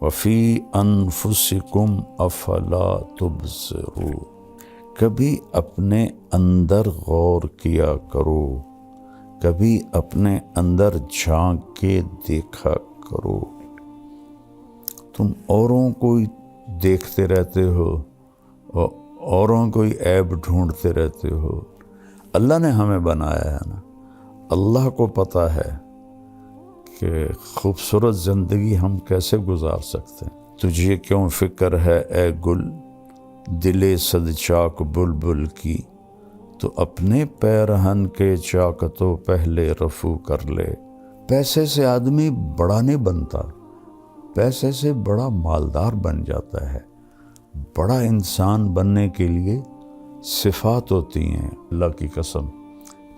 وفی انفسکم افلا تبصرون، کبھی اپنے اندر غور کیا کرو، کبھی اپنے اندر جھانک کے دیکھا کرو۔ تم اوروں کو دیکھتے رہتے ہو اور اوروں کو عیب ڈھونڈتے رہتے ہو۔ اللہ نے ہمیں بنایا ہے نا، اللہ کو پتہ ہے کہ خوبصورت زندگی ہم کیسے گزار سکتے ہیں۔ تجھے کیوں فکر ہے اے گل دل صد چاک بلبل کی، تو اپنے پیرہن کے چاکتوں پہلے رفو کر لے۔ پیسے سے آدمی بڑا نہیں بنتا، پیسے سے بڑا مالدار بن جاتا ہے۔ بڑا انسان بننے کے لیے صفات ہوتی ہیں، اللہ کی قسم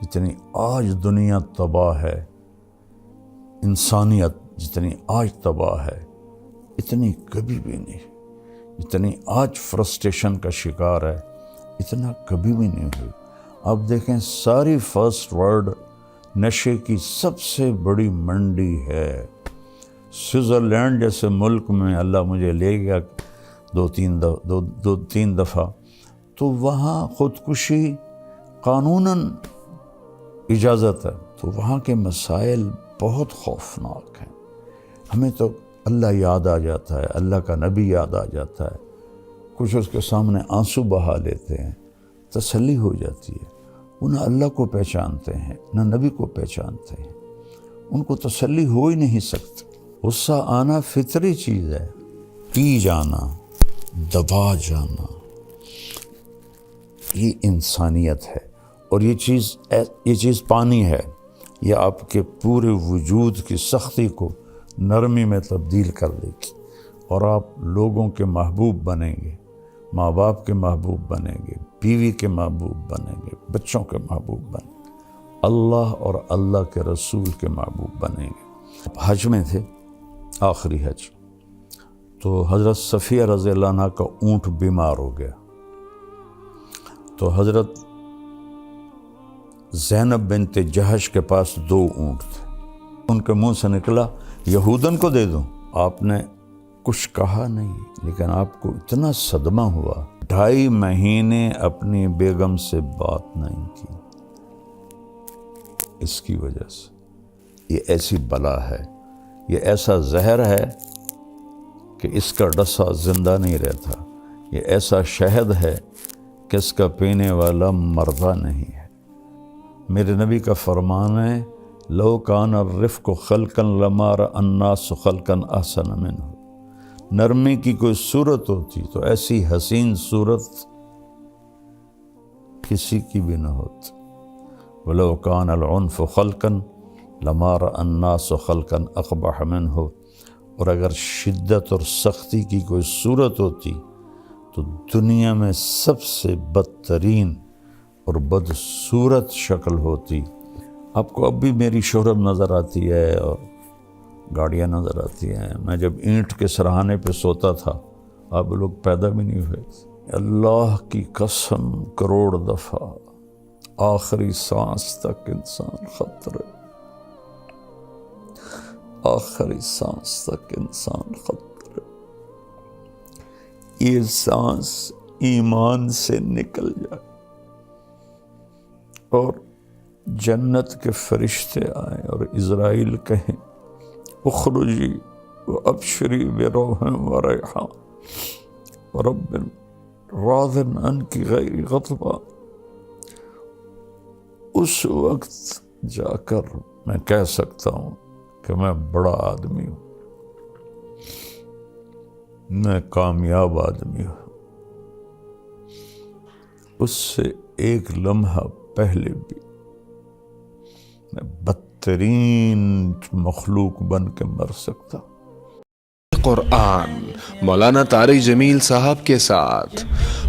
جتنی آج دنیا تباہ ہے، انسانیت جتنی آج تباہ ہے اتنی کبھی بھی نہیں، جتنی آج فرسٹریشن کا شکار ہے اتنا کبھی بھی نہیں ہوئی۔ آپ دیکھیں ساری فرسٹ ورلڈ نشے کی سب سے بڑی منڈی ہے۔ سوئٹزرلینڈ جیسے ملک میں اللہ مجھے لے گیا دو تین دفعہ، تو وہاں خودکشی قانوناً اجازت ہے، تو وہاں کے مسائل بہت خوفناک ہیں۔ ہمیں تو اللہ یاد آ جاتا ہے، اللہ کا نبی یاد آ جاتا ہے، کچھ اس کے سامنے آنسو بہا لیتے ہیں، تسلی ہو جاتی ہے۔ وہ نہ اللہ کو پہچانتے ہیں نہ نبی کو پہچانتے ہیں، ان کو تسلی ہو ہی نہیں سکتی۔ غصہ آنا فطری چیز ہے، پی جانا، دبا جانا، یہ انسانیت ہے۔ اور یہ چیز پانی ہے، یہ آپ کے پورے وجود کی سختی کو نرمی میں تبدیل کر دے گی، اور آپ لوگوں کے محبوب بنیں گے، ماں باپ کے محبوب بنیں گے، بیوی کے محبوب بنیں گے، بچوں کے محبوب بنیں گے، اللہ اور اللہ کے رسول کے محبوب بنیں گے۔ حج میں تھے، آخری حج، تو حضرت صفیہ رضی اللہ عنہ کا اونٹ بیمار ہو گیا، تو حضرت زینب بنت جہش کے پاس 2 اونٹ تھے، ان کے منہ سے نکلا یہودن کو دے دوں۔ آپ نے کچھ کہا نہیں، لیکن آپ کو اتنا صدمہ ہوا، 2.5 مہینے اپنی بیگم سے بات نہیں کی، اس کی وجہ سے۔ یہ ایسی بلا ہے، یہ ایسا زہر ہے کہ اس کا ڈسا زندہ نہیں رہتا، یہ ایسا شہد ہے کہ اس کا پینے والا مردہ نہیں ہے۔ میرے نبی کا فرمان ہے لو کان الرفق خلقا لما رأى الناس خلقا احسن منه، نرمی کی کوئی صورت ہوتی تو ایسی حسین صورت کسی کی بھی نہ ہوتی۔ ولو کان العنف خلقا لما رأى الناس خلقا اقبح منه، اور اگر شدت اور سختی کی کوئی صورت ہوتی تو دنیا میں سب سے بدترین اور بدصورت شکل ہوتی۔ آپ کو اب بھی میری شہرت نظر آتی ہے اور گاڑیاں نظر آتی ہیں۔ میں جب اینٹ کے سرہانے پہ سوتا تھا آپ لوگ پیدا بھی نہیں ہوئے۔ اللہ کی قسم کروڑ دفعہ آخری سانس تک انسان خطرے، آخری سانس تک انسان خطرے۔ یہ سانس ایمان سے نکل جائے اور جنت کے فرشتے آئیں اور عزرائیل کہیں اخرجی وابشری بروح وریحان ورب راض عنک غیر غضبان، اس وقت جا کر میں کہہ سکتا ہوں کہ میں بڑا آدمی ہوں، میں کامیاب آدمی ہوں۔ اس سے ایک لمحہ پہلے بھی میں بدترین مخلوق بن کے مر سکتا۔ قرآن مولانا طارق جمیل صاحب کے ساتھ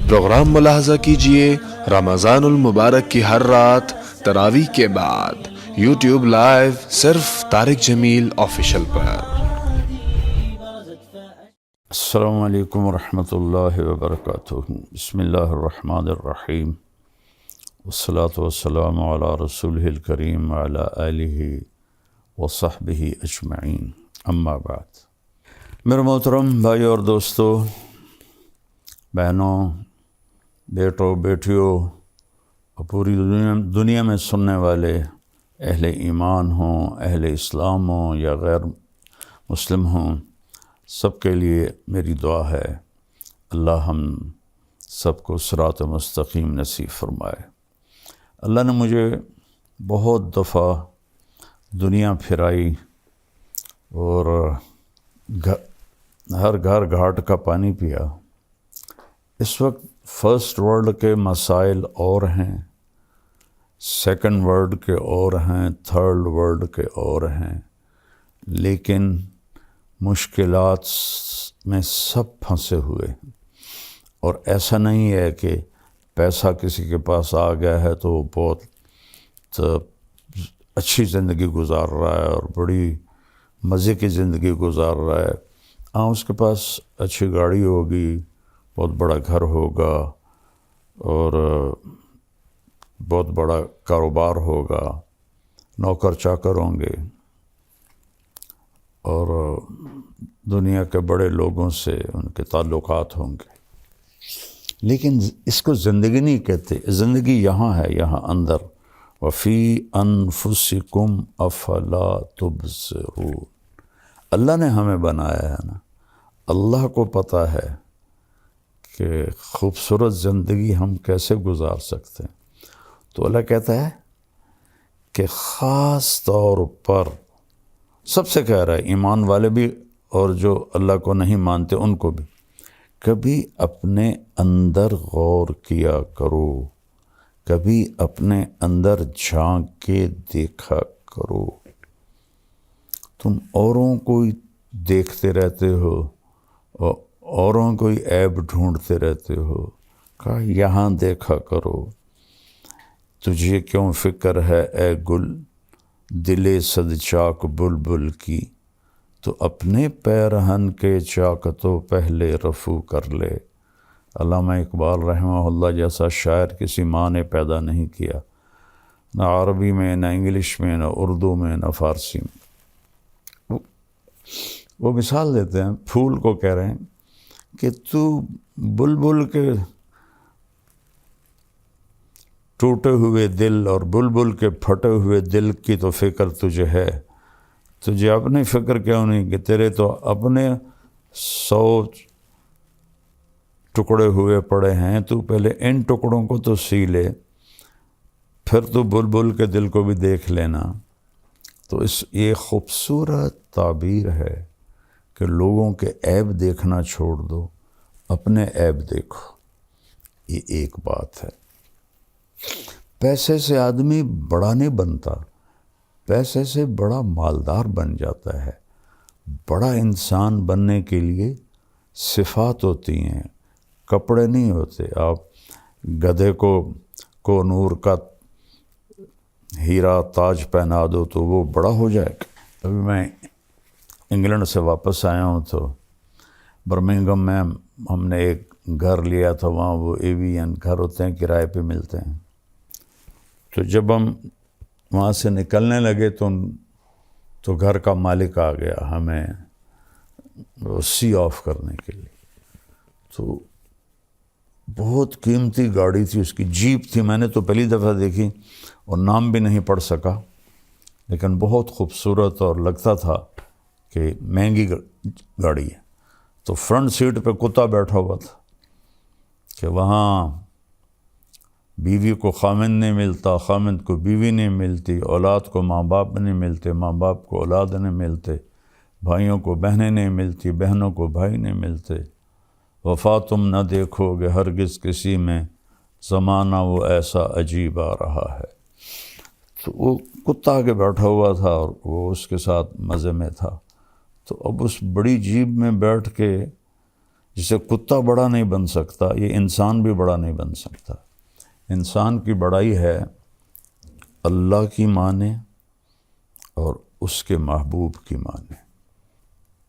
پروگرام ملاحظہ کیجئے رمضان المبارک کی ہر رات تراویح کے بعد یوٹیوب لائیو صرف طارق جمیل آفیشل پر۔ السلام علیکم ورحمۃ اللہ وبرکاتہ۔ بسم اللہ الرحمن الرحیم، والصلاة والسلام علی رسولہ الکریم وعلی آلہ وصحبہ اجمعین، اما بعد۔ میرے محترم بھائی اور دوستو، بہنوں، بیٹوں، بیٹیوں اور پوری دنیا میں سننے والے اہل ایمان ہوں، اہل اسلام ہوں یا غیر مسلم ہوں، سب کے لیے میری دعا ہے اللہ ہم سب کو صراط مستقیم نصیب فرمائے۔ اللہ نے مجھے بہت دفعہ دنیا پھرائی اور ہر گھر گھاٹ کا پانی پیا۔ اس وقت فرسٹ ورلڈ کے مسائل اور ہیں، سیکنڈ ورلڈ کے اور ہیں، تھرڈ ورلڈ کے اور ہیں، لیکن مشکلات میں سب پھنسے ہوئے ہیں۔ اور ایسا نہیں ہے کہ پیسہ کسی کے پاس آ گیا ہے تو وہ بہت اچھی زندگی گزار رہا ہے اور بڑی مزے کی زندگی گزار رہا ہے۔ ہاں، اس کے پاس اچھی گاڑی ہوگی، بہت بڑا گھر ہوگا اور بہت بڑا کاروبار ہوگا، نوکر چاکر ہوں گے اور دنیا کے بڑے لوگوں سے ان کے تعلقات ہوں گے، لیکن اس کو زندگی نہیں کہتے۔ زندگی یہاں ہے، یہاں اندر، وفی انفسکم افلا تبصرون۔ اللہ نے ہمیں بنایا ہے نا، اللہ کو پتہ ہے کہ خوبصورت زندگی ہم کیسے گزار سکتے ہیں۔ تو اللہ کہتا ہے کہ خاص طور پر سب سے کہہ رہا ہے، ایمان والے بھی اور جو اللہ کو نہیں مانتے ان کو بھی، کبھی اپنے اندر غور کیا کرو، کبھی اپنے اندر جھانک کے دیکھا کرو۔ تم اوروں کو دیکھتے رہتے ہو اور اوروں کو عیب ڈھونڈتے رہتے ہو، کہا یہاں دیکھا کرو۔ تجھے کیوں فکر ہے اے گل دل صد چاک بلبل کی، تو اپنے پیرہن کے چاک تو پہلے رفو کر لے۔ علامہ اقبال رحمہ اللہ جیسا شاعر کسی ماں نے پیدا نہیں کیا، نہ عربی میں، نہ انگلش میں، نہ اردو میں، نہ فارسی میں۔ وہ مثال دیتے ہیں، پھول کو کہہ رہے ہیں کہ تو بلبل کے ٹوٹے ہوئے دل اور بلبل کے پھٹے ہوئے دل کی تو فکر تجھے ہے، تجھے اپنی فکر کیوں نہیں کہ تیرے تو اپنے 100 ٹکڑے ہوئے پڑے ہیں، تو پہلے ان ٹکڑوں کو تو سی لے، پھر تو بلبل کے دل کو بھی دیکھ لینا۔ تو یہ خوبصورت تعبیر ہے کہ لوگوں کے عیب دیکھنا چھوڑ دو، اپنے عیب دیکھو۔ یہ ایک بات ہے۔ پیسے سے آدمی بڑا نہیں بنتا، پیسے سے بڑا مالدار بن جاتا ہے۔ بڑا انسان بننے کے لیے صفات ہوتی ہیں، کپڑے نہیں ہوتے۔ آپ گدھے کو نور کا ہیرا تاج پہنا دو تو وہ بڑا ہو جائے گا۔ ابھی میں انگلینڈ سے واپس آیا ہوں تو برمنگھم میں ہم نے ایک گھر لیا تھا، وہاں وہ ایوین گھر ہوتے ہیں، کرائے پہ ملتے ہیں۔ تو جب ہم وہاں سے نکلنے لگے تو گھر کا مالک آ گیا ہمیں سی آف کرنے کے لیے۔ تو بہت قیمتی گاڑی تھی اس کی، جیپ تھی، میں نے تو پہلی دفعہ دیکھی اور نام بھی نہیں پڑھ سکا، لیکن بہت خوبصورت اور لگتا تھا کہ مہنگی گاڑی ہے۔ تو فرنٹ سیٹ پہ کتا بیٹھا ہوا تھا کہ وہاں بیوی کو خامند نہیں ملتا، خامند کو بیوی نہیں ملتی، اولاد کو ماں باپ نہیں ملتے، ماں باپ کو اولاد نہیں ملتے، بھائیوں کو بہنیں نہیں ملتی، بہنوں کو بھائی نہیں ملتے۔ وفا تم نہ دیکھو گے ہرگز کسی میں، زمانہ وہ ایسا عجیب آ رہا ہے۔ تو وہ کتا آگے بیٹھا ہوا تھا اور وہ اس کے ساتھ مزے میں تھا۔ تو اب اس بڑی جیپ میں بیٹھ کے، جسے کتا بڑا نہیں بن سکتا، یہ انسان بھی بڑا نہیں بن سکتا۔ انسان کی بڑائی ہے اللہ کی مانے اور اس کے محبوب کی مانے۔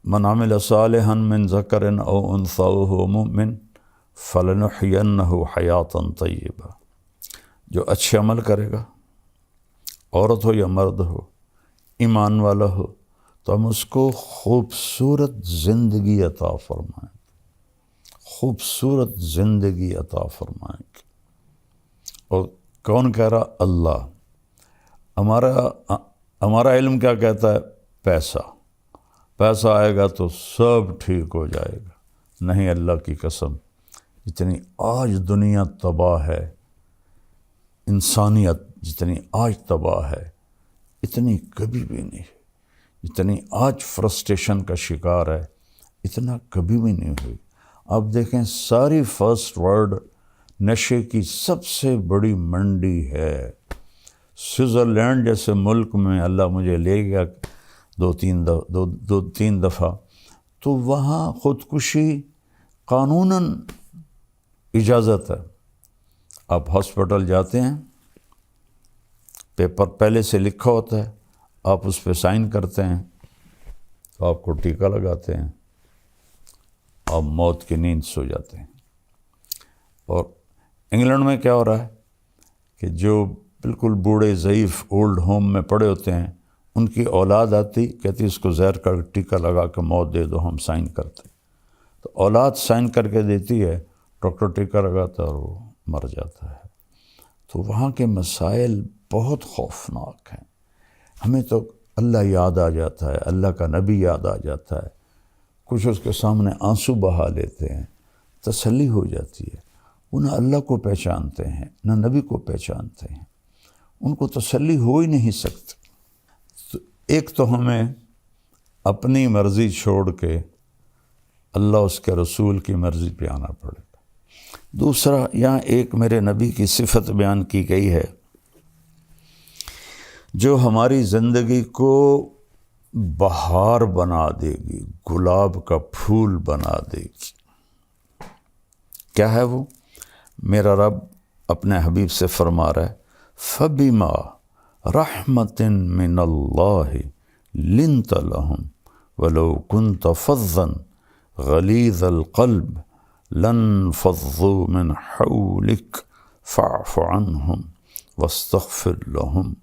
من عمل صالحا من ذکر او انثی وہو مؤمن فلنحینہ حیاتا طیبہ۔ جو اچھے عمل کرے گا، عورت ہو یا مرد ہو، ایمان والا ہو، تو ہم اس کو خوبصورت زندگی عطا فرمائیں، خوبصورت زندگی عطا فرمائیں۔ اور کون کہہ رہا؟ اللہ۔ ہمارا علم کیا کہتا ہے؟ پیسہ آئے گا تو سب ٹھیک ہو جائے گا۔ نہیں، اللہ کی قسم، جتنی آج دنیا تباہ ہے، انسانیت جتنی آج تباہ ہے، اتنی کبھی بھی نہیں ہے۔ جتنی آج فرسٹریشن کا شکار ہے، اتنا کبھی بھی نہیں ہوئی۔ آپ دیکھیں، ساری فرسٹ ورلڈ نشے کی سب سے بڑی منڈی ہے۔ سوئٹزرلینڈ جیسے ملک میں اللہ مجھے لے گیا دو تین دفعہ، تو وہاں خودکشی قانوناً اجازت ہے۔ آپ ہاسپٹل جاتے ہیں، پیپر پہلے سے لکھا ہوتا ہے، آپ اس پہ سائن کرتے ہیں تو آپ کو ٹیکہ لگاتے ہیں، آپ موت کی نیند سو جاتے ہیں۔ اور انگلینڈ میں کیا ہو رہا ہے کہ جو بالکل بوڑھے ضعیف اولڈ ہوم میں پڑے ہوتے ہیں، ان کی اولاد آتی، کہتی اس کو زہر کا ٹیکہ لگا کے موت دے دو، ہم سائن کرتے۔ تو اولاد سائن کر کے دیتی ہے، ڈاکٹر ٹیکہ لگاتا ہے اور وہ مر جاتا ہے۔ تو وہاں کے مسائل بہت خوفناک ہیں۔ ہمیں تو اللہ یاد آ جاتا ہے، اللہ کا نبی یاد آ جاتا ہے، کچھ اس کے سامنے آنسو بہا لیتے ہیں، تسلی ہو جاتی ہے۔ وہ نہ اللہ کو پہچانتے ہیں، نہ نبی کو پہچانتے ہیں، ان کو تسلی ہو ہی نہیں سکتی۔ تو ایک تو ہمیں اپنی مرضی چھوڑ کے اللہ اس کے رسول کی مرضی پہ آنا پڑے گا۔ دوسرا، یہاں ایک میرے نبی کی صفت بیان کی گئی ہے جو ہماری زندگی کو بہار بنا دے گی، گلاب کا پھول بنا دے گی۔ کیا ہے وہ؟ میرا رب اپنے حبیب سے فرما رہا ہے، فَبِمَا رَحْمَةٍ مِّنَ اللَّهِ لِنْتَ لَهُمْ وَلَوْ كُنْتَ فَظًّا غَلِيظَ الْقَلْبِ لَانفَضُّوا مِنْ حَوْلِكَ فَاعْفُ عَنْهُمْ وَاسْتَغْفِرْ لَهُمْ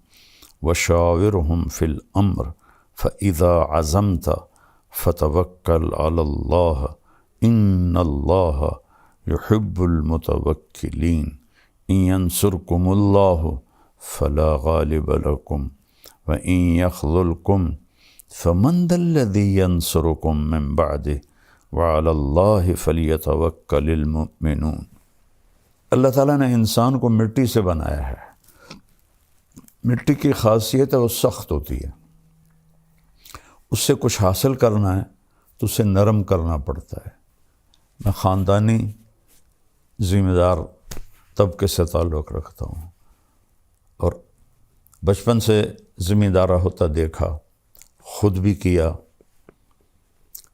وَشَاوِرْهُمْ فِي الْأَمْرِ فَإِذَا عَزَمْتَ فَتَوَكَّلْ عَلَى اللَّهِ إِنَّ اللَّهَ يُحِبُّ الْمُتَوَكِّلِينَ إِن يَنْصُرْكُمُ اللَّهُ فَلَا غَالِبَ لَكُمْ وَإِن يَخْذُلْكُمْ فَمَنْ ذَا الَّذِي يَنْصُرُكُمْ مِنْ بَعْدِهِ وَعَلَى اللَّهِ فَلْيَتَوَكَّلِ الْمُؤْمِنُونَ۔ اللہ تعالیٰ نے انسان کو مٹی سے بنایا ہے۔ مٹی کی خاصیت ہے وہ سخت ہوتی ہے، اس سے کچھ حاصل کرنا ہے تو اسے نرم کرنا پڑتا ہے۔ میں خاندانی ذمہ دار طبقے سے تعلق رکھتا ہوں اور بچپن سے ذمہ دارہ ہوتا دیکھا، خود بھی کیا۔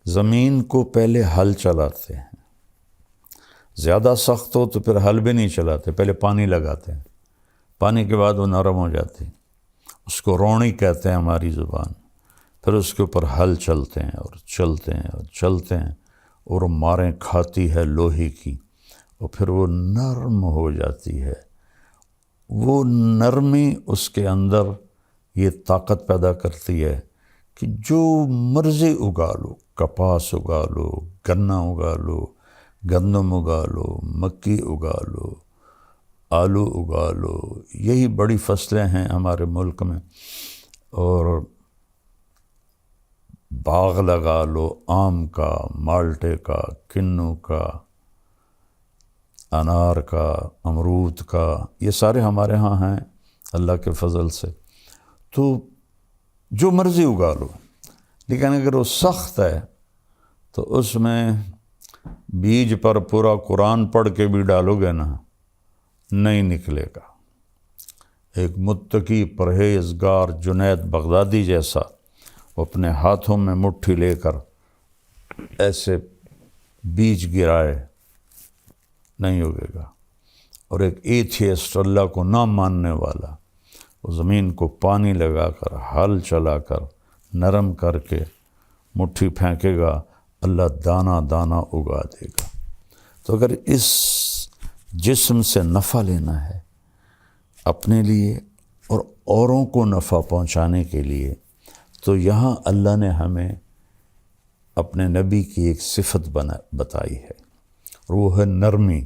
زمین کو پہلے ہل چلاتے ہیں، زیادہ سخت ہو تو پھر ہل بھی نہیں چلاتے، پہلے پانی لگاتے ہیں، پانی کے بعد وہ نرم ہو جاتی، اس کو روڑی کہتے ہیں ہماری زبان۔ پھر اس کے اوپر ہل چلتے ہیں اور چلتے ہیں اور چلتے ہیں اور ماریں کھاتی ہے لوہے کی، اور پھر وہ نرم ہو جاتی ہے۔ وہ نرمی اس کے اندر یہ طاقت پیدا کرتی ہے کہ جو مرضی اگا لو، کپاس اگا لو، گنا اگا لو، گندم اگا لو، مکی اگا لو، آلو اگا لو، یہی بڑی فصلیں ہیں ہمارے ملک میں۔ اور باغ لگا لو، آم کا، مالٹے کا، کنو کا، انار کا، امرود کا، یہ سارے ہمارے ہاں ہیں اللہ کے فضل سے۔ تو جو مرضی اگا لو، لیکن اگر وہ سخت ہے تو اس میں بیج پر پورا قرآن پڑھ کے بھی ڈالو گے نا، نہیں نکلے گا۔ ایک متقی پرہیزگار جنید بغدادی جیسا وہ اپنے ہاتھوں میں مٹھی لے کر ایسے بیج گرائے، نہیں ہوگے گا۔ اور ایک ایتھیسٹ، اللہ کو نہ ماننے والا، وہ زمین کو پانی لگا کر، ہل چلا کر، نرم کر کے مٹھی پھینکے گا، اللہ دانہ دانہ اگا دے گا۔ تو اگر اس جسم سے نفع لینا ہے اپنے لیے اور اوروں کو نفع پہنچانے کے لیے، تو یہاں اللہ نے ہمیں اپنے نبی کی ایک صفت بتائی ہے، اور وہ ہے نرمی.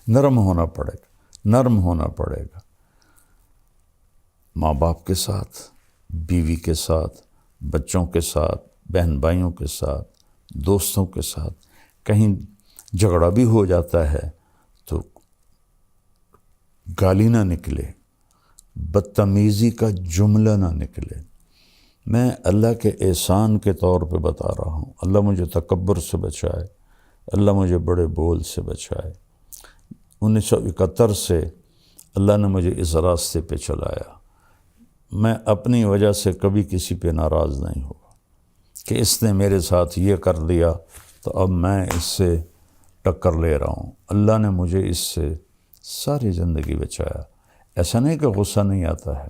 نرم ہونا پڑے گا، نرم ہونا پڑے گا ماں باپ کے ساتھ، بیوی کے ساتھ، بچوں کے ساتھ، بہن بھائیوں کے ساتھ، دوستوں کے ساتھ. کہیں جھگڑا بھی ہو جاتا ہے تو گالی نہ نکلے، بدتمیزی کا جملہ نہ نکلے. میں اللہ کے احسان کے طور پہ بتا رہا ہوں. اللہ مجھے تکبر سے بچائے، اللہ مجھے بڑے بول سے بچائے. 1971 سے اللہ نے مجھے اس راستے پہ چلایا. میں اپنی وجہ سے کبھی کسی پہ ناراض نہیں ہوا کہ اس نے میرے ساتھ یہ کر دیا تو اب میں اس سے ٹکر لے رہا ہوں. اللہ نے مجھے اس سے ساری زندگی بچایا. ایسا نہیں کہ غصہ نہیں آتا ہے،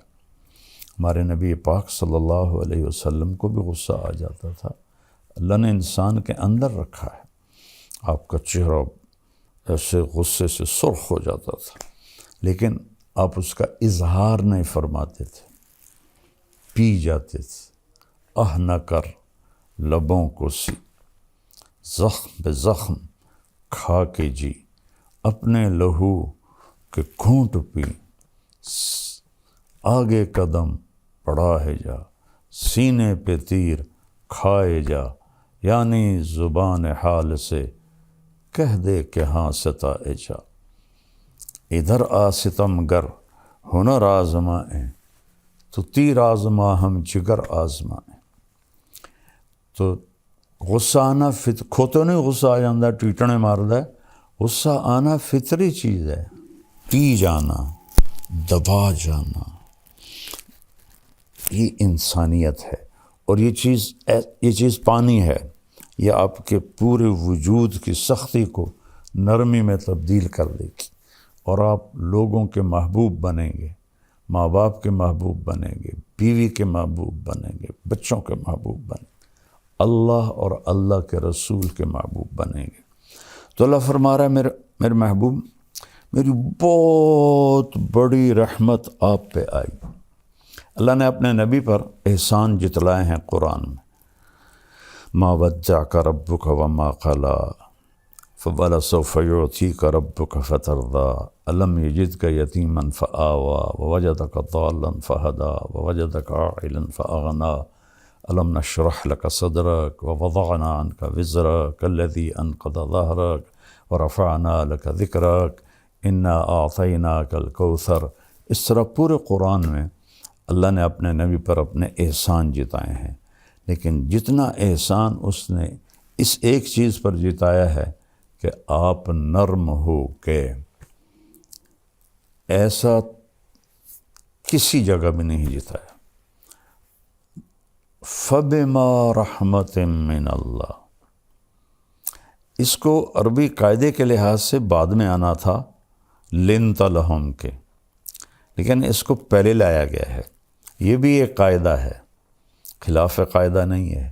ہمارے نبی پاک صلی اللہ علیہ وسلم کو بھی غصہ آ جاتا تھا. اللہ نے انسان کے اندر رکھا ہے. آپ کا چہرہ ایسے غصے سے سرخ ہو جاتا تھا، لیکن آپ اس کا اظہار نہیں فرماتے تھے، پی جاتے تھے. نہ کر لبوں کو سی، زخم بے زخم کھا کے جی، اپنے لہو کے گھونٹ پی، آگے قدم پڑا ہے جا، سینے پہ تیر کھائے جا. یعنی زبان حال سے کہہ دے کہ ہاں ستائے جا. ادھر آ ستم گر ہنر آزمائیں، تو تیر آزما ہم جگر آزمائیں. تو غصہ آنا کھوتوں نہیں غصہ آ جاندہ ٹیٹنے ماردہ. غصہ آنا فطری چیز ہے. پی جانا، دبا جانا، یہ انسانیت ہے. اور یہ چیز پانی ہے، یہ آپ کے پورے وجود کی سختی کو نرمی میں تبدیل کر دے گی، اور آپ لوگوں کے محبوب بنیں گے، ماں باپ کے محبوب بنیں گے، بیوی کے محبوب بنیں گے، بچوں کے محبوب بنیں گے، اللہ اور اللہ کے رسول کے محبوب بنیں گے. تو اللہ فرما رہا ہے میرے محبوب، میری بہت بڑی رحمت آپ پہ آئی. اللہ نے اپنے نبی پر احسان جتلائے ہیں قرآن میں. ما ودعک ربک وما قلی فلسوف یعطیک ربک فترضی الم یجدک یتیما فآوی ووجدک ضالا فہدی ووجدک عائلا فأغنی الم نشرح لک صدرک ووضعنا عنک وزرک الذی انقض ظہرک ورفعنا لک ذکرک انا اعطیناک الکوثر. اس طرح پورے قرآن میں اللہ نے اپنے نبی پر اپنے احسان جتائے ہیں. لیکن جتنا احسان اس نے اس ایک چیز پر جتایا ہے کہ آپ نرم ہو کے، ایسا کسی جگہ بھی نہیں جتایا. فَبِمَا رَحْمَةٍ مِّنَ اللَّهِ، اس کو عربی قاعدے کے لحاظ سے بعد میں آنا تھا لِنْتَ لَهُمْ کے، لیکن اس کو پہلے لایا گیا ہے. یہ بھی ایک قاعدہ ہے، خلاف قاعدہ نہیں ہے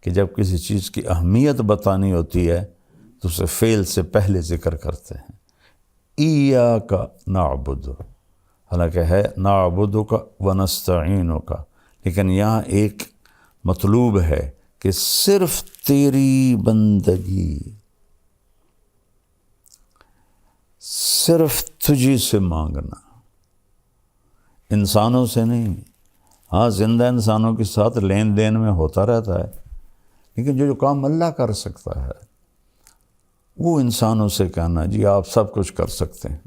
کہ جب کسی چیز کی اہمیت بتانی ہوتی ہے تو اسے فعل سے پہلے ذکر کرتے ہیں. ایاک نعبد، حالانکہ ہے نعبدک ونستعینک، لیکن یہاں ایک مطلوب ہے کہ صرف تیری بندگی، صرف تجھی سے مانگنا، انسانوں سے نہیں. ہاں زندہ انسانوں کے ساتھ لین دین میں ہوتا رہتا ہے، لیکن جو کام اللہ کر سکتا ہے وہ انسانوں سے کہنا جی آپ سب کچھ کر سکتے ہیں،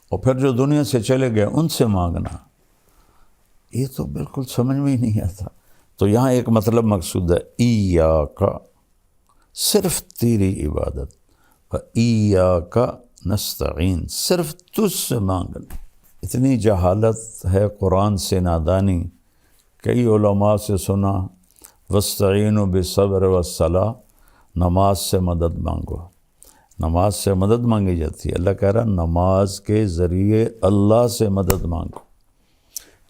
اور پھر جو دنیا سے چلے گئے ان سے مانگنا، یہ تو بالکل سمجھ میں ہی نہیں آتا. تو یہاں ایک مطلب مقصود ہے، ایاک، صرف تیری عبادت، وایاک نستعین، صرف تجھ سے مانگنا. اتنی جہالت ہے، قرآن سے نادانی. کئی علماء سے سنا وَاسْتَعِينُوا بِالصَّبْرِ وَالصَّلَاةِ، نماز سے مدد مانگو. نماز سے مدد مانگی جاتی ہے. اللہ کہہ رہا نماز کے ذریعے اللہ سے مدد مانگو.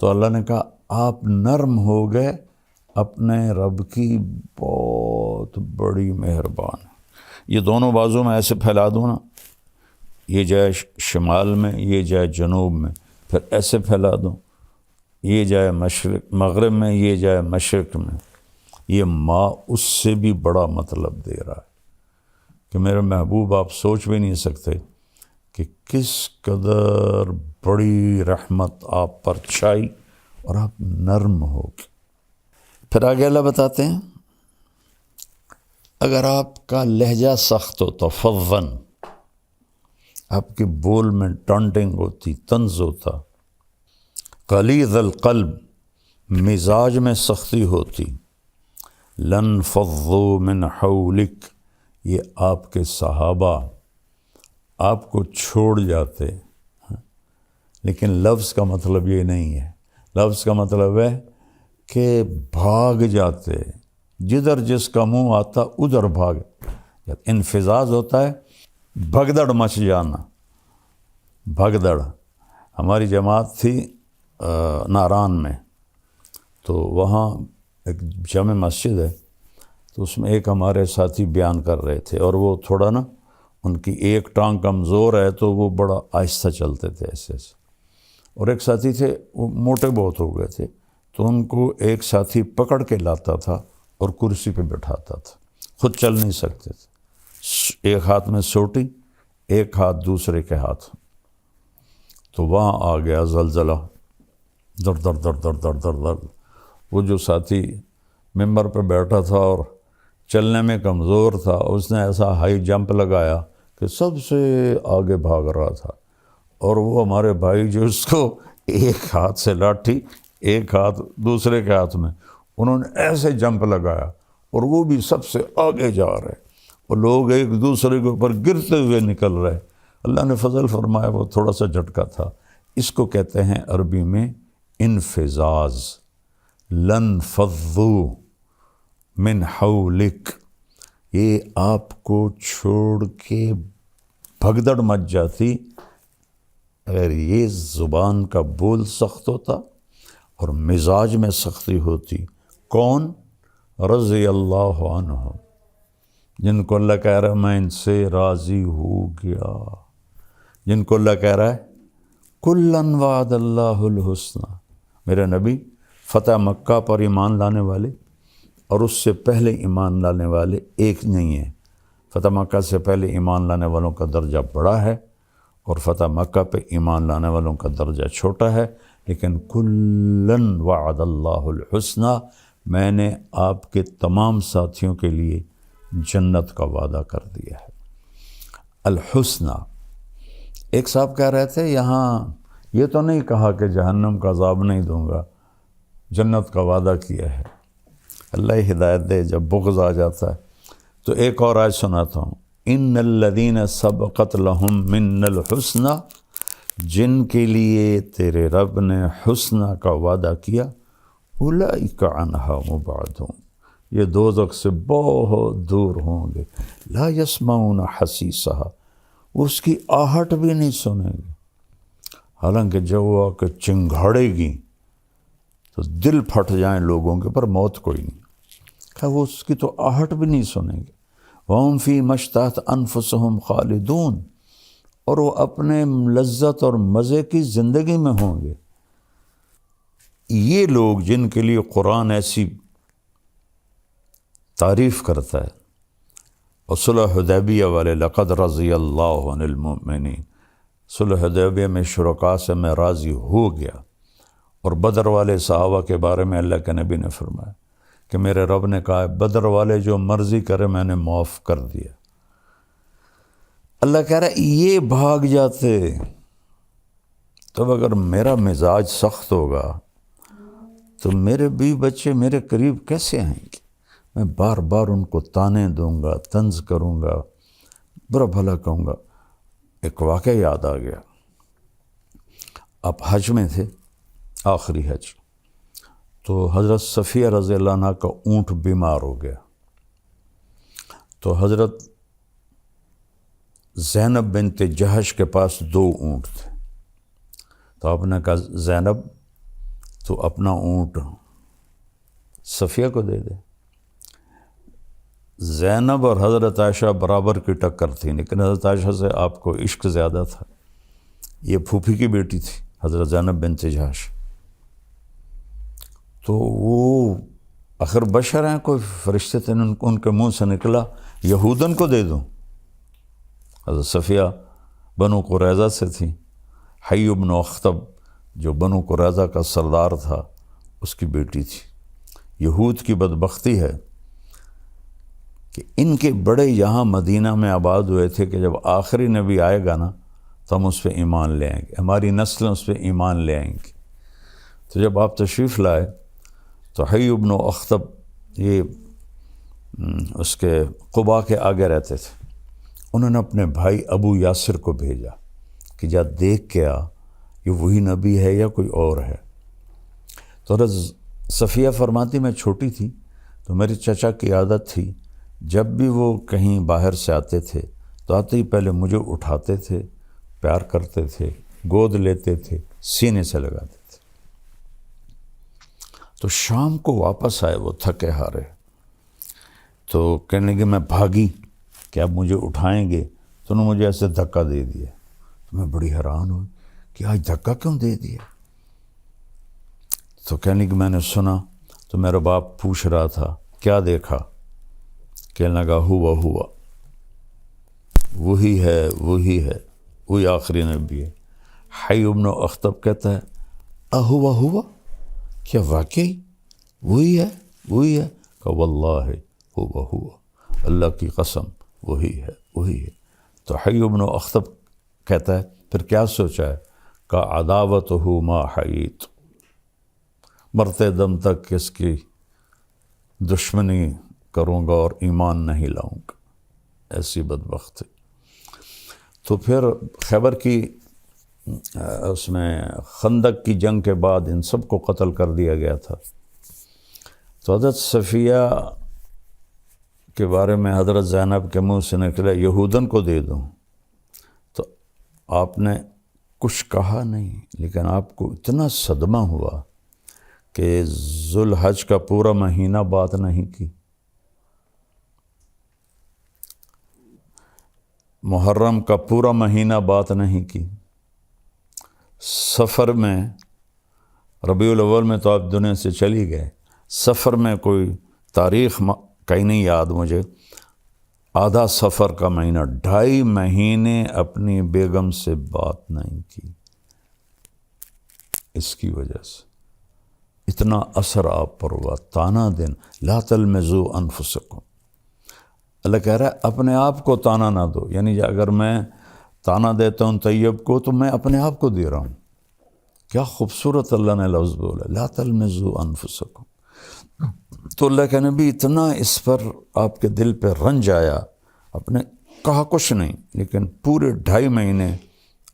تو اللہ نے کہا آپ نرم ہو گئے، اپنے رب کی بہت بڑی مہربان. یہ دونوں بازو میں ایسے پھیلا دوں نا، یہ جائے شمال میں، یہ جائے جنوب میں، پھر ایسے پھیلا دوں، یہ جائے مشرق مغرب میں، یہ جائے مشرق میں، یہ ماں اس سے بھی بڑا مطلب دے رہا ہے کہ میرے محبوب آپ سوچ بھی نہیں سکتے کہ کس قدر بڑی رحمت آپ پر چھائی اور آپ نرم ہو گئے۔ پھر آگے اللہ بتاتے ہیں اگر آپ کا لہجہ سخت ہوتا، فظن، آپ کے بول میں ٹانٹنگ ہوتی، طنز ہوتا، غلیظ القلب، مزاج میں سختی ہوتی، لن فضوا من حولک، یہ آپ کے صحابہ آپ کو چھوڑ جاتے۔ لیکن لفظ کا مطلب یہ نہیں ہے، لفظ کا مطلب ہے کہ بھاگ جاتے، جدھر جس کا منہ آتا ادھر بھاگ۔ انفزاز ہوتا ہے بھگدڑ مچ جانا، بھگدڑ۔ ہماری جماعت تھی ناران میں، تو وہاں ایک جامع مسجد ہے، تو اس میں ایک ہمارے ساتھی بیان کر رہے تھے، اور وہ تھوڑا نا ان کی ایک ٹانگ کمزور ہے تو وہ بڑا آہستہ چلتے تھے ایسے ایسے، اور ایک ساتھی تھے وہ موٹے بہت ہو گئے تھے، تو ان کو ایک ساتھی پکڑ کے لاتا تھا اور کرسی پہ بٹھاتا تھا، خود چل نہیں سکتے تھے، ایک ہاتھ میں سوٹی، ایک ہاتھ دوسرے کے ہاتھ۔ تو وہاں آ گیا زلزلہ، در در در در در در در۔ وہ جو ساتھی ممبر پہ بیٹھا تھا اور چلنے میں کمزور تھا، اس نے ایسا ہائی جمپ لگایا کہ سب سے آگے بھاگ رہا تھا، اور وہ ہمارے بھائی جو اس کو ایک ہاتھ سے لاٹھی، ایک ہاتھ دوسرے کے ہاتھ میں، انہوں نے ایسے جمپ لگایا اور وہ بھی سب سے آگے جا رہے، اور لوگ ایک دوسرے کے اوپر گرتے ہوئے نکل رہے۔ اللہ نے فضل فرمایا وہ تھوڑا سا جھٹکا تھا۔ اس کو کہتے ہیں عربی میں انفزاز۔ لن فضوا من حولک، یہ آپ کو چھوڑ کے بھگدڑ مچ جاتی اگر یہ زبان کا بول سخت ہوتا اور مزاج میں سختی ہوتی۔ کون؟ رضی اللہ عنہ، جن کو اللہ کہہ رہا ہے میں ان سے راضی ہو گیا، جن کو اللہ کہہ رہا ہے کلن وعد اللہ الحسنى۔ میرے نبی فتح مکہ پر ایمان لانے والے اور اس سے پہلے ایمان لانے والے ایک نہیں ہیں۔ فتح مکہ سے پہلے ایمان لانے والوں کا درجہ بڑا ہے اور فتح مکہ پہ ایمان لانے والوں کا درجہ چھوٹا ہے، لیکن کلن وعد اللہ الحسنى، میں نے آپ کے تمام ساتھیوں کے لیے جنت کا وعدہ کر دیا ہے۔ الحسنى، ایک صاحب کہہ رہے تھے یہاں یہ تو نہیں کہا کہ جہنم کا عذاب نہیں دوں گا، جنت کا وعدہ کیا ہے۔ اللہ ہدایت دے، جب بغض آ جاتا ہے تو ایک اور آیت سناتا ہوں، ان الذین سبقت لہم من الحسنى، جن کے لیے تیرے رب نے حسنہ کا وعدہ کیا، اولئک عنہا مبعدون، یہ دوزخ سے بہت دور ہوں گے، لا یسمعون حسیسہا، وہ اس کی آہٹ بھی نہیں سنیں گے، حالانکہ جب وہ آ کے چنگھاڑے گی تو دل پھٹ جائیں لوگوں کے، پر موت کوئی نہیں، کہ وہ اس کی تو آہٹ بھی نہیں سنیں گے۔ وَهُمْ فِي مَا اشْتَهَتْ أَنفُسُهُمْ خَالِدُونَ، اور وہ اپنے لذت اور مزے کی زندگی میں ہوں گے۔ یہ لوگ جن کے لیے قرآن ایسی تعریف کرتا ہے، اور صلح حدیبیہ والے لقد رضی اللہ عن المؤمنین، صلح حدیبیہ میں شرکاء سے میں راضی ہو گیا، اور بدر والے صحابہ کے بارے میں اللہ کے نبی نے فرمایا کہ میرے رب نے کہا بدر والے جو مرضی کرے میں نے معاف کر دیا۔ اللہ کہہ رہا ہے یہ بھاگ جاتے، تب اگر میرا مزاج سخت ہوگا تو میرے بیوی بچے میرے قریب کیسے آئیں گے؟ میں بار بار ان کو تانے دوں گا، طنز کروں گا، برا بھلا کہوں گا۔ ایک واقعہ یاد آ گیا، آپ حج میں تھے، آخری حج، تو حضرت صفیہ رضی اللہ عنہ کا اونٹ بیمار ہو گیا، تو حضرت زینب بنت جہش کے پاس 2 اونٹ تھے، تو آپ نے کہا زینب تو اپنا اونٹ صفیہ کو دے دے۔ زینب اور حضرت عائشہ برابر کی ٹکر تھی، لیکن حضرت عائشہ سے آپ کو عشق زیادہ تھا، یہ پھوپھی کی بیٹی تھی حضرت زینب بنت جہش۔ تو وہ آخر بشر ہیں، کوئی فرشتے تھے، ان کے منہ سے نکلا یہودن کو دے دوں۔ حضرت صفیہ بنو قریظہ سے تھی، حی بن اخطب جو بنو قریظہ کا سردار تھا اس کی بیٹی تھی۔ یہود کی بدبختی ہے کہ ان کے بڑے یہاں مدینہ میں آباد ہوئے تھے کہ جب آخری نبی آئے گا نا تو ہم اس پہ ایمان لے آئیں گے، ہماری نسلیں اس پہ ایمان لے آئیں گی۔ تو جب آپ تشریف لائے تو حی بن اخطب یہ اس کے قباء کے آگے رہتے تھے، انہوں نے اپنے بھائی ابو یاسر کو بھیجا کہ جا دیکھ کے آ یہ وہی نبی ہے یا کوئی اور ہے۔ تو حضرت صفیہ فرماتی میں چھوٹی تھی تو میری چچا کی عادت تھی جب بھی وہ کہیں باہر سے آتے تھے تو آتے ہی پہلے مجھے اٹھاتے تھے، پیار کرتے تھے، گود لیتے تھے، سینے سے لگاتے تھے۔ تو شام کو واپس آئے وہ تھکے ہارے، تو کہنے لگے میں بھاگی کہ اب مجھے اٹھائیں گے، تو انہوں نے مجھے ایسے دھکا دے دیا۔ تو میں بڑی حیران ہوئی کہ آج دھکا کیوں دے دیا؟ تو کہنے لگے میں نے سنا تو میرا باپ پوچھ رہا تھا کیا دیکھا؟ کہنے لگا ہوا وہی ہے وہی آخری نبی ہے۔ حی بن اخطب کہتا ہے ہوا کیا واقعی وہی ہے؟ کہ واللہ ہوا اللہ کی قسم وہی ہے۔ تو حی بن اخطب کہتا ہے پھر کیا سوچا ہے؟ کہ عداوتہ ما حییت، مرتے دم تک اس کی دشمنی کروں گا اور ایمان نہیں لاؤں گا، ایسی بدبخت ہے۔ تو پھر خیبر کی اس میں خندق کی جنگ کے بعد ان سب کو قتل کر دیا گیا تھا۔ تو حضرت صفیہ کے بارے میں حضرت زینب کے منہ سے نکلا یہودن کو دے دوں، تو آپ نے کچھ کہا نہیں، لیکن آپ کو اتنا صدمہ ہوا کہ ذوالحج کا پورا مہینہ بات نہیں کی، محرم کا پورا مہینہ بات نہیں کی، سفر میں ربیع الاول میں تو آپ دنیا سے چلی گئے، سفر میں کوئی تاریخ کہیں نہیں یاد مجھے، آدھا سفر کا مہینہ 2.5 مہینے اپنی بیگم سے بات نہیں کی۔ اس کی وجہ سے اتنا اثر آپ پر ہوا، تانا دن لا تلمزوا انفسکم، اللہ کہہ رہا ہے اپنے آپ کو تانا نہ دو، یعنی اگر میں تانا دیتا ہوں طیب کو تو میں اپنے آپ کو دے رہا ہوں۔ کیا خوبصورت اللہ نے لفظ بولا، لا تلمزوا انفسکم۔ تو اللہ کے نبی اتنا اس پر آپ کے دل پہ رنج آیا، آپ نے کہا کچھ نہیں، لیکن پورے 2.5 مہینے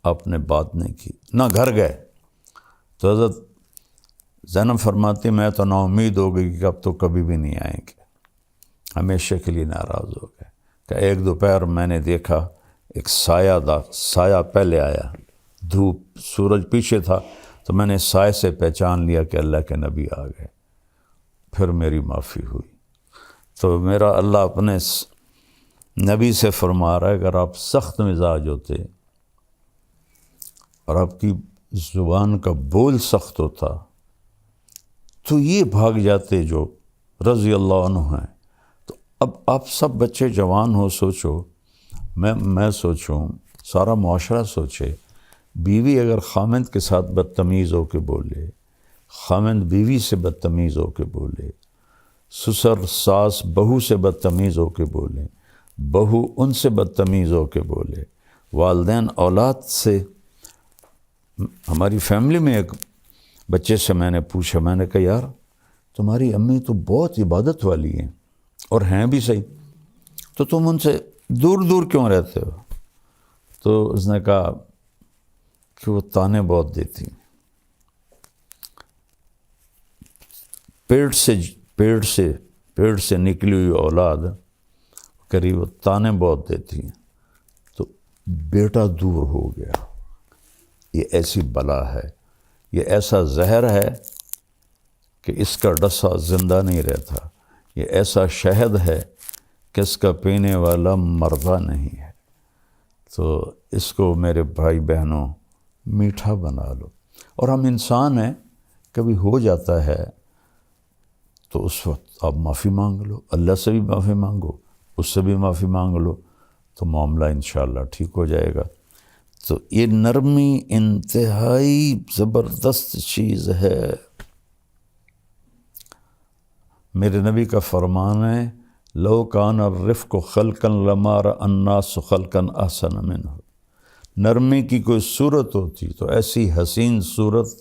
آپ نے بات نہیں کی، نہ گھر گئے۔ تو حضرت زینب فرماتی میں تو نا امید ہو گئی کہ اب تو کبھی بھی نہیں آئیں گے، ہمیشہ کے لیے ناراض ہو گئے۔ کہ ایک دوپہر میں نے دیکھا ایک سایہ پہلے آیا، دھوپ سورج پیچھے تھا، تو میں نے سائے سے پہچان لیا کہ اللہ کے نبی آ گئے، پھر میری معافی ہوئی۔ تو میرا اللہ اپنے نبی سے فرما رہا ہے اگر آپ سخت مزاج ہوتے اور آپ کی زبان کا بول سخت ہوتا تو یہ بھاگ جاتے جو رضی اللہ عنہ ہیں۔ تو اب آپ سب بچے جوان ہو، سوچو، میں سوچوں، سارا معاشرہ سوچے، بیوی اگر خامند کے ساتھ بدتمیز ہو کے بولے، خامند بیوی سے بدتمیز ہو کے بولے، سسر ساس بہو سے بدتمیز ہو کے بولے، بہو ان سے بدتمیز ہو کے بولے، والدین اولاد سے۔ ہماری فیملی میں ایک بچے سے میں نے پوچھا، میں نے کہا یار تمہاری امی تو بہت عبادت والی ہیں اور ہیں بھی صحیح، تو تم ان سے دور دور کیوں رہتے ہو؟ تو اس نے کہا کہ وہ تانے بہت دیتی، پیٹ سے نکلی ہوئی اولاد قریب تانے بہت دیتی ہیں، تو بیٹا دور ہو گیا۔ یہ ایسی بلا ہے، یہ ایسا زہر ہے کہ اس کا ڈسا زندہ نہیں رہتا، یہ ایسا شہد ہے کہ اس کا پینے والا مردہ نہیں ہے۔ تو اس کو میرے بھائی بہنوں میٹھا بنا لو۔ اور ہم انسان ہیں، کبھی ہو جاتا ہے تو اس وقت آپ معافی مانگ لو، اللہ سے بھی معافی مانگو، اس سے بھی معافی مانگ لو، تو معاملہ انشاءاللہ ٹھیک ہو جائے گا۔ تو یہ نرمی انتہائی زبردست چیز ہے۔ میرے نبی کا فرمان ہے لو کان الرفق خلقا لما رأى الناس خلقا احسن منہ، نرمی کی کوئی صورت ہوتی تو ایسی حسین صورت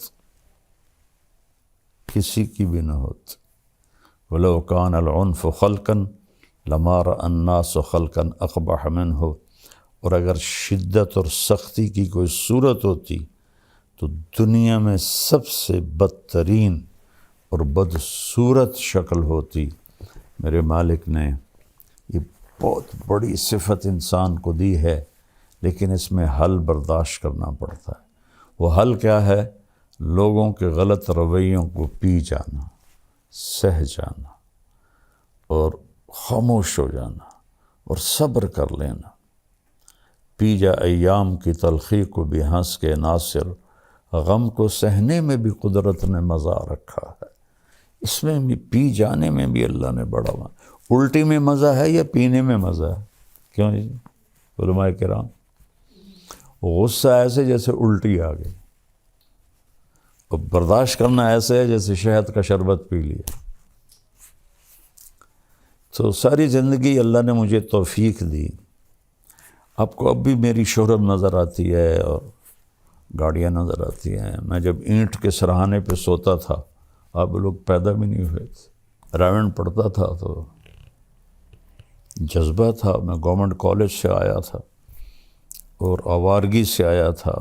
کسی کی بھی نہ ہوتی۔ ولو کان العنف خلقا لما رأى الناس خلقا اقبح منہ، اور اگر شدت اور سختی کی کوئی صورت ہوتی تو دنیا میں سب سے بدترین اور بدصورت شکل ہوتی۔ میرے مالک نے یہ بہت بڑی صفت انسان کو دی ہے، لیکن اس میں حل برداشت کرنا پڑتا ہے۔ وہ حل کیا ہے؟ لوگوں کے غلط رویوں کو پی جانا، سہ جانا اور خاموش ہو جانا اور صبر کر لینا۔ پی جا ایام کی تلخی کو بھی ہنس کے ناصر، غم کو سہنے میں بھی قدرت نے مزہ رکھا ہے۔ اس میں بھی پی جانے میں بھی اللہ نے بڑا الٹی میں مزہ ہے یا پینے میں مزہ ہے؟ کیوں جی علماء کرام؟ غصہ ایسے جیسے الٹی آ گئی، اور برداشت کرنا ایسے ہے جیسے شہد کا شربت پی لیا۔ تو ساری زندگی اللہ نے مجھے توفیق دی۔ آپ کو اب بھی میری شہرت نظر آتی ہے اور گاڑیاں نظر آتی ہیں۔ میں جب اینٹ کے سرہانے پہ سوتا تھا، آپ لوگ پیدا بھی نہیں ہوئے تھے، رائمنڈ پڑھتا تھا تو جذبہ تھا۔ میں گورنمنٹ کالج سے آیا تھا اور آوارگی سے آیا تھا،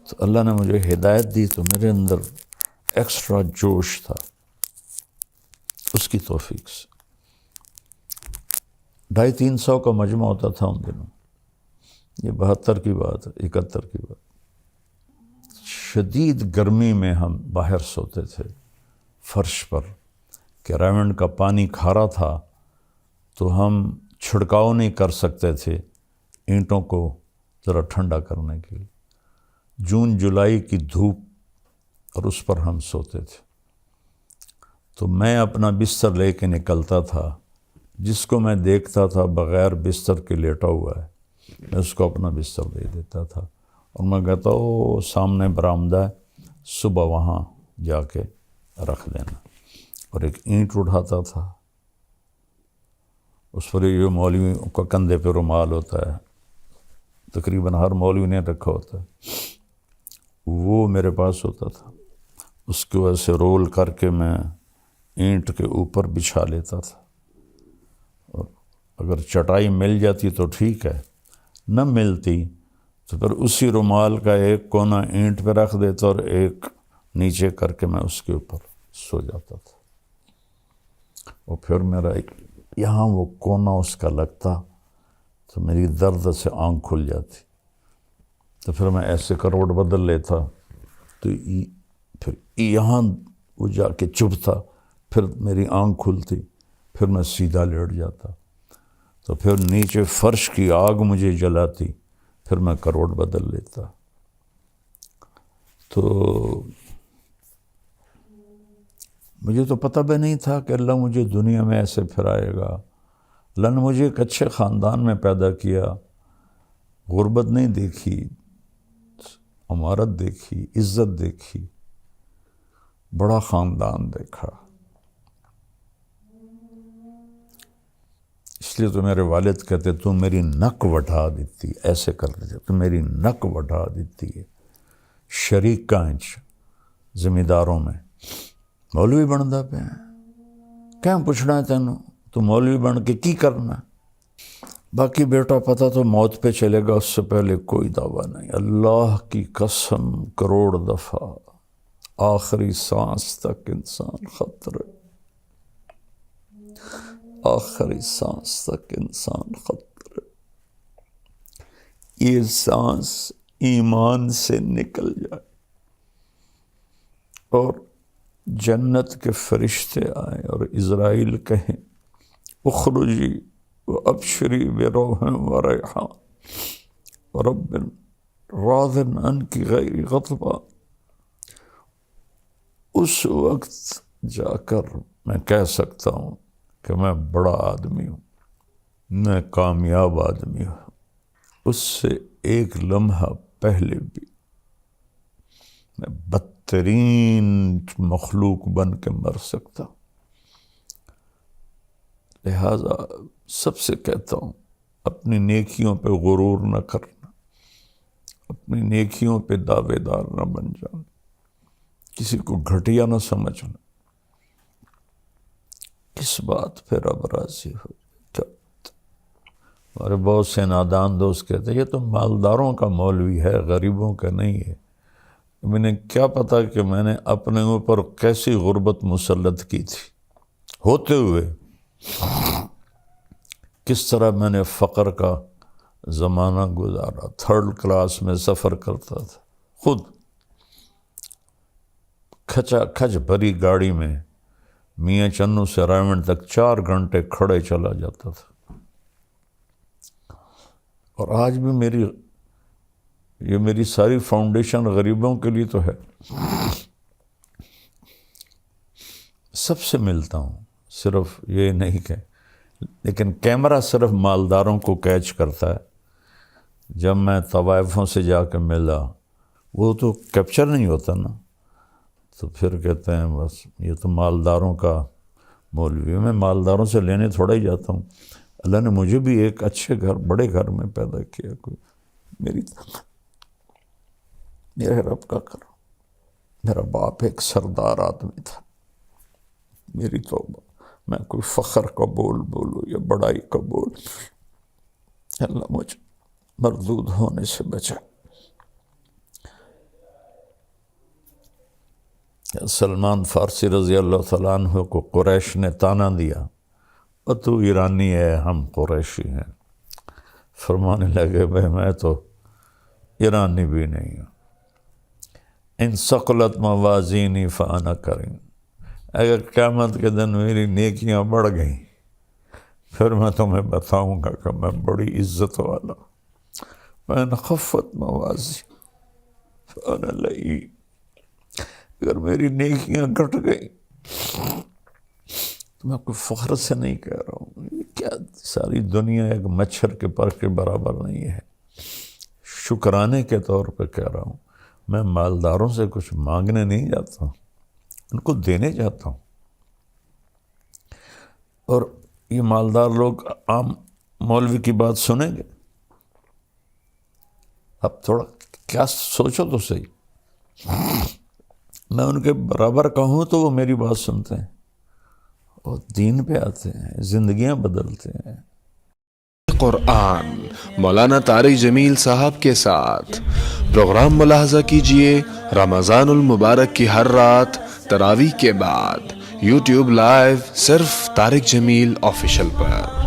تو اللہ نے مجھے ہدایت دی تو میرے اندر ایکسٹرا جوش تھا اس کی توفیق سے۔ 250-300 کا مجمع ہوتا تھا ان دنوں، یہ 72 کی بات ہے، 71 کی بات۔ شدید گرمی میں ہم باہر سوتے تھے فرش پر، کہ رائمنڈ کا پانی کھارا تھا تو ہم چھڑکاؤ نہیں کر سکتے تھے اینٹوں کو ذرا ٹھنڈا کرنے کے لیے۔ جون جولائی کی دھوپ اور اس پر ہم سوتے تھے، تو میں اپنا بستر لے کے نکلتا تھا، جس کو میں دیکھتا تھا بغیر بستر کے لیٹا ہوا ہے میں اس کو اپنا بستر دے دیتا تھا، اور میں کہتا او سامنے برآمدہ ہے، صبح وہاں جا کے رکھ دینا۔ اور ایک اینٹ اٹھاتا تھا، اس پر یہ مولوی کا کندھے پہ رومال ہوتا ہے، تقریباً ہر مولوی نے رکھا ہوتا ہے، وہ میرے پاس ہوتا تھا۔ اس کی وجہ سے رول کر کے میں اینٹ کے اوپر بچھا لیتا تھا، اور اگر چٹائی مل جاتی تو ٹھیک ہے، نہ ملتی تو پھر اسی رومال کا ایک کونا اینٹ پہ رکھ دیتا اور ایک نیچے کر کے میں اس کے اوپر سو جاتا تھا، اور پھر میرا یہاں وہ کونا اس کا لگتا تو میری درد سے آنکھ کھل جاتی، تو پھر میں ایسے کروٹ بدل لیتا تو پھر یہاں وہ جا کے چبھتا، پھر میری آنکھ کھلتی، پھر میں سیدھا لیٹ جاتا، تو پھر نیچے فرش کی آگ مجھے جلاتی، پھر میں کروٹ بدل لیتا۔ تو مجھے تو پتہ بھی نہیں تھا کہ اللہ مجھے دنیا میں ایسے پھرائے گا۔ اللہ نے مجھے ایک اچھے خاندان میں پیدا کیا، غربت نہیں دیکھی، امارت دیکھی، عزت دیکھی، بڑا خاندان دیکھا۔ اس لیے تو میرے والد کہتے تو میری نک وٹھا دیتی، ایسے کرتے تھے، تو میری نک وٹھا دیتی ہے۔ شریک کانچ زمینداروں میں مولوی بنتا پہ کیا پوچھنا ہے تینوں، تو مولوی بن کے کی کرنا، باقی بیٹا پتہ تو موت پہ چلے گا، اس سے پہلے کوئی دعویٰ نہیں۔ اللہ کی قسم کروڑ دفعہ آخری سانس تک انسان خطرے، آخری سانس تک انسان خطرے۔ یہ سانس ایمان سے نکل جائے اور جنت کے فرشتے آئیں اور عزرائیل کہیں اخرجی وابشری بروح وریحان ورب راض عنک غیر غضبان، اس وقت جا کر میں کہہ سکتا ہوں کہ میں بڑا آدمی ہوں، میں کامیاب آدمی ہوں، اس سے ایک لمحہ پہلے بھی میں بدترین مخلوق بن کے مر سکتا ہوں۔ لہذا سب سے کہتا ہوں، اپنی نیکیوں پہ غرور نہ کرنا، اپنی نیکیوں پہ دعوے دار نہ بن جانا، کسی کو گھٹیا نہ سمجھنا۔ کس بات پہ رب راضی ہو؟ ہمارے بہت سے نادان دوست کہتے ہیں یہ تو مالداروں کا مولوی ہے، غریبوں کا نہیں ہے۔ انہیں کیا پتا کہ میں نے اپنے اوپر کیسی غربت مسلط کی تھی ہوتے ہوئے، کس طرح میں نے فقر کا زمانہ گزارا، 3rd کلاس میں سفر کرتا تھا، خود کھچا کھچ بھری گاڑی میں میاں چنو سے رائمنڈ تک 4 گھنٹے کھڑے چلا جاتا تھا۔ اور آج بھی میری ساری فاؤنڈیشن غریبوں کے لیے تو ہے۔ سب سے ملتا ہوں، صرف یہ نہیں کہ لیکن کیمرہ صرف مالداروں کو کیچ کرتا ہے۔ جب میں طوائفوں سے جا کے ملا، وہ تو کیپچر نہیں ہوتا نا، تو پھر کہتے ہیں بس یہ تو مالداروں کا مولوی ہے۔ میں مالداروں سے لینے تھوڑا ہی جاتا ہوں، اللہ نے مجھے بھی ایک اچھے گھر، بڑے گھر میں پیدا کیا، کوئی میرے رب کا کرم۔ میرا باپ ایک سردار آدمی تھا، میری توبہ، میں کوئی فخر کا بول بولوں یا بڑائی کا بول، اللہ مجھے مردود ہونے سے بچا۔ سلمان فارسی رضی اللہ تعالیٰ عنہ کو قریش نے تانا دیا، اور تو ایرانی ہے، ہم قریشی ہیں۔ فرمانے لگے بھائی میں تو ایرانی بھی نہیں ہوں، ان ثقلت موازینی فانا کریم، اگر قیامت کے دن میری نیکیاں بڑھ گئیں پھر میں تمہیں بتاؤں گا کہ میں بڑی عزت والا ہوں۔ وَإِنْ خَفَّتْ مَوَازِينُ فَأَنَا لَئِيمٌ، اگر میری نیکیاں گھٹ گئیں تو میں کوئی فخر سے نہیں کہہ رہا ہوں، یہ کیا ساری دنیا ایک مچھر کے پر کے برابر نہیں ہے، شکرانے کے طور پہ کہہ رہا ہوں۔ میں مالداروں سے کچھ مانگنے نہیں جاتا ہوں، ان کو دینے جاتا ہوں۔ اور یہ مالدار لوگ عام مولوی کی بات سنیں گے؟ اب تھوڑا کیا سوچو تو صحیح، میں ان کے برابر کہوں تو وہ میری بات سنتے ہیں اور دین پہ آتے ہیں، زندگیاں بدلتے ہیں۔ قرآن مولانا طارق جمیل صاحب کے ساتھ پروگرام ملاحظہ کیجئے رمضان المبارک کی ہر رات تراویح کے بعد، یوٹیوب لائیو صرف طارق جمیل آفیشیل پر۔